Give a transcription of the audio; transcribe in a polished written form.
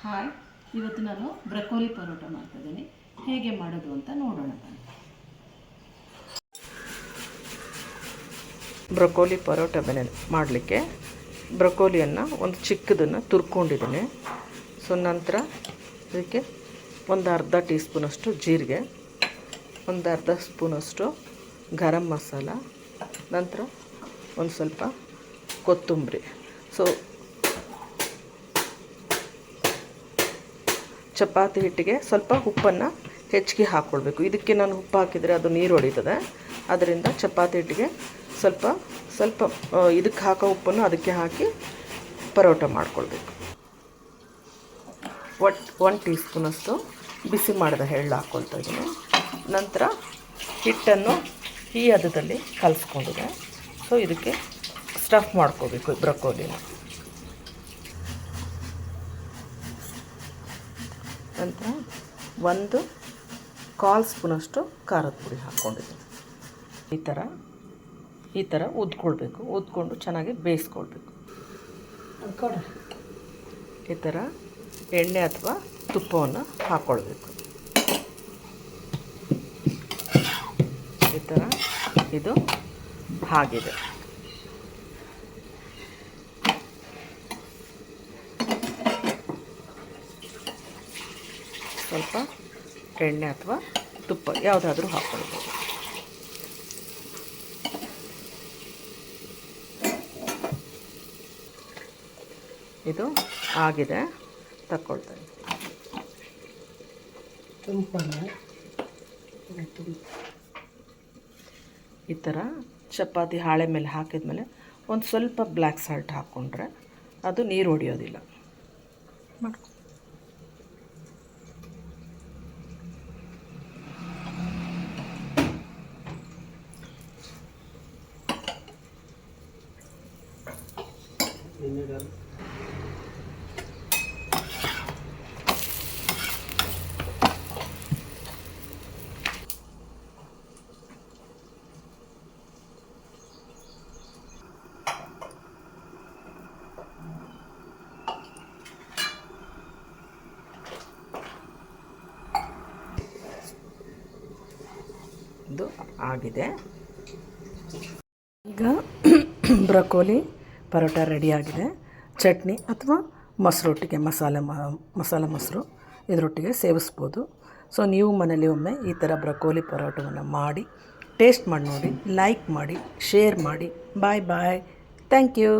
Hi, ಇವತ್ತು ನಾನು broccoli paratha ಮಾಡ್ತಿದ್ದೀನಿ. ಹೇಗೆ ಮಾಡೋದು ಅಂತ ನೋಡೋಣ. ಬ್ರಕೋಲಿ ಪರೋಟ ಮಾಡಲಿಕ್ಕೆ ಬ್ರಕೋಲಿಯನ್ನು ಒಂದು ಚಿಕ್ಕದನ್ನು ತುರ್ಕೊಂಡಿದ್ದೀನಿ. ಸೊ ನಂತರ ಇದಕ್ಕೆ ಒಂದು ಅರ್ಧ ಟೀ ಸ್ಪೂನಷ್ಟು ಜೀರಿಗೆ, ಒಂದು ಅರ್ಧ ಸ್ಪೂನಷ್ಟು ಗರಂ ಮಸಾಲ, ನಂತರ ಒಂದು ಸ್ವಲ್ಪ ಕೊತ್ತಂಬರಿ. ಸೊ ಚಪಾತಿ ಹಿಟ್ಟಿಗೆ ಸ್ವಲ್ಪ ಉಪ್ಪನ್ನು ಹೆಚ್ಚಿಗೆ ಹಾಕ್ಕೊಳ್ಬೇಕು. ಇದಕ್ಕೆ ನಾನು ಉಪ್ಪು ಹಾಕಿದರೆ ಅದು ನೀರು ಹೊಡಿತದೆ. ಅದರಿಂದ ಚಪಾತಿ ಹಿಟ್ಟಿಗೆ ಸ್ವಲ್ಪ ಸ್ವಲ್ಪ ಇದಕ್ಕೆ ಹಾಕೋ ಉಪ್ಪನ್ನು ಅದಕ್ಕೆ ಹಾಕಿ ಪರೋಟ ಮಾಡ್ಕೊಳ್ಬೇಕು. 1 ಟೀ ಸ್ಪೂನಷ್ಟು ಬಿಸಿ ಮಾಡಿದ ಎಳ್ಳು ಹಾಕ್ಕೊಳ್ತಾ ಇದ್ದೀನಿ. ನಂತರ ಹಿಟ್ಟನ್ನು ಈ ಹದದಲ್ಲಿ ಕಲಿಸ್ಕೊಂಡಿದೆ. ಸೊ ಇದಕ್ಕೆ ಸ್ಟಫ್ ಮಾಡ್ಕೋಬೇಕು ಬ್ರಕೋಲಿನ. ನಂತರ 1/4 ಸ್ಪೂನಷ್ಟು ಖಾರದ ಪುಡಿ ಹಾಕ್ಕೊಂಡಿದ್ದೀನಿ. ಈ ಥರ ಉದ್ಕೊಳ್ಬೇಕು. ಉದ್ಕೊಂಡು ಚೆನ್ನಾಗಿ ಬೇಯಿಸ್ಕೊಳ್ಬೇಕು. ಈ ಥರ ಎಣ್ಣೆ ಅಥವಾ ತುಪ್ಪವನ್ನು ಹಾಕ್ಕೊಳ್ಬೇಕು. ಈ ಥರ ಇದು ಆಗಿದೆ. ಸ್ವಲ್ಪ ಎಣ್ಣೆ ಅಥವಾ ತುಪ್ಪ ಯಾವುದಾದ್ರೂ ಹಾಕ್ಕೊಳ್ಬೋದು. ಇದು ಆಗಿದೆ, ತಕ್ಕೊಳ್ತೇನೆ. ಈ ಥರ ಚಪಾತಿ ಹಾಳೆ ಮೇಲೆ ಹಾಕಿದ್ಮೇಲೆ ಒಂದು ಸ್ವಲ್ಪ ಬ್ಲ್ಯಾಕ್ ಸಾಲ್ಟ್ ಹಾಕ್ಕೊಂಡ್ರೆ ಅದು ನೀರು ಹೊಡಿಯೋದಿಲ್ಲ. ಮಾಡ್ಕೊ. ಇದು ಆಗಿದೆ. ಈಗ ಬ್ರಕೋಲಿ ಪರೋಟ ರೆಡಿಯಾಗಿದೆ. ಚಟ್ನಿ ಅಥವಾ ಮೊಸರೊಟ್ಟಿಗೆ ಮಸಾಲ ಮೊಸರು ಇದರೊಟ್ಟಿಗೆ ಸೇವಿಸ್ಬೋದು. ಸೊ ನೀವು ಮನೇಲಿ ಒಮ್ಮೆ ಈ ಥರ ಬ್ರಕೋಲಿ ಪರೋಟವನ್ನು ಮಾಡಿ ಟೇಸ್ಟ್ ಮಾಡಿ ನೋಡಿ, ಲೈಕ್ ಮಾಡಿ, ಶೇರ್ ಮಾಡಿ. Bye bye. Thank you.